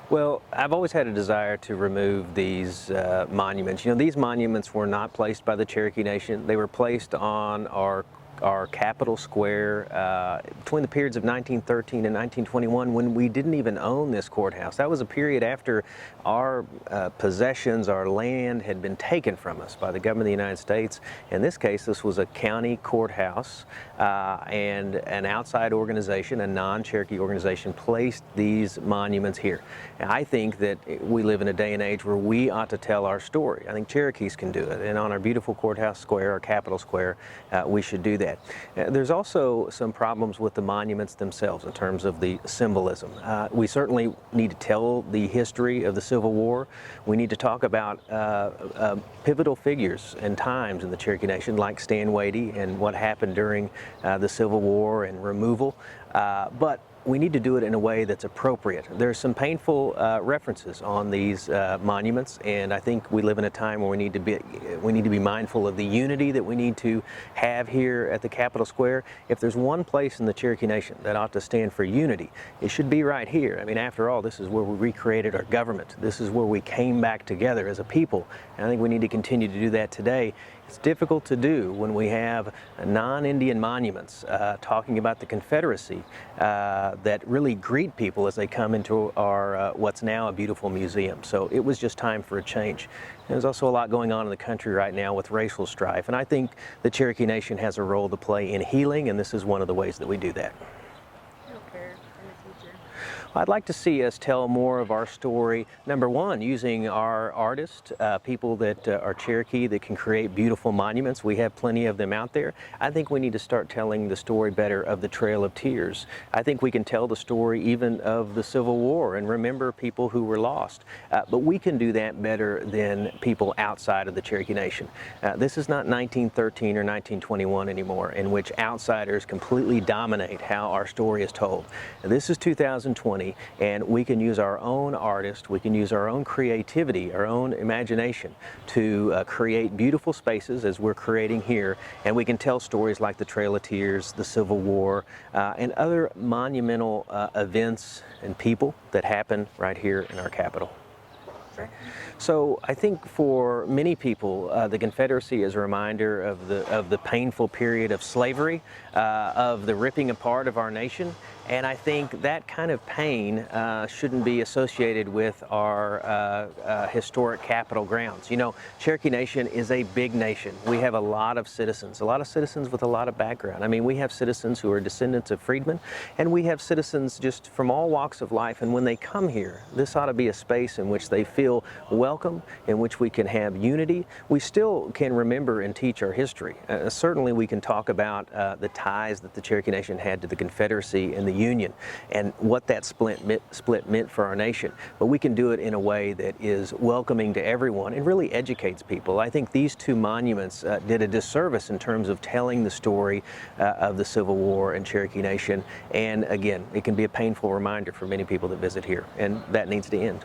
Well, I've always had a desire to remove these monuments. You know, these monuments were not placed by the Cherokee Nation. They were placed on our Capitol Square between the periods of 1913 and 1921 when we didn't even own this courthouse. That was a period after our possessions, our land had been taken from us by the government of the United States. In this case, this was a county courthouse and an outside organization, a non-Cherokee organization, placed these monuments here. And I think that we live in a day and age where we ought to tell our story. I think Cherokees can do it, and on our beautiful courthouse square, our Capitol Square, we should do that. There's also some problems with the monuments themselves in terms of the symbolism. We certainly need to tell the history of the Civil War. We need to talk about pivotal figures and times in the Cherokee Nation, like Stan Wadey and what happened during the Civil War and removal. But we need to do it in a way that's appropriate. There's some painful references on these monuments, and I think we live in a time where we need to be mindful of the unity that we need to have here at the Capitol Square. If there's one place in the Cherokee Nation that ought to stand for unity, it should be right here. I mean, after all, this is where we recreated our government. This is where we came back together as a people, and I think we need to continue to do that today. It's difficult to do when we have non-Indian monuments talking about the Confederacy that really greet people as they come into our what's now a beautiful museum. So it was just time for a change. There's also a lot going on in the country right now with racial strife, and I think the Cherokee Nation has a role to play in healing, and this is one of the ways that we do that. I'd like to see us tell more of our story, number one, using our artists, people that are Cherokee that can create beautiful monuments. We have plenty of them out there. I think we need to start telling the story better of the Trail of Tears. I think we can tell the story even of the Civil War and remember people who were lost. But we can do that better than people outside of the Cherokee Nation. This is not 1913 or 1921 anymore, in which outsiders completely dominate how our story is told. This is 2020. And we can use our own artists, we can use our own creativity, our own imagination to create beautiful spaces as we're creating here, and we can tell stories like the Trail of Tears, the Civil War, and other monumental events and people that happen right here in our capital. So I think for many people, the Confederacy is a reminder of the painful period of slavery, of the ripping apart of our nation, and I think that kind of pain shouldn't be associated with our historic Capitol grounds. You know, Cherokee Nation is a big nation. We have a lot of citizens with a lot of background. I mean, we have citizens who are descendants of freedmen, and we have citizens just from all walks of life, and when they come here, this ought to be a space in which they feel welcome, in which we can have unity. We still can remember and teach our history. Certainly we can talk about the ties that the Cherokee Nation had to the Confederacy and the Union and what that split meant for our nation. But we can do it in a way that is welcoming to everyone and really educates people. I think these two monuments did a disservice in terms of telling the story of the Civil War and Cherokee Nation. And again, it can be a painful reminder for many people that visit here, and that needs to end.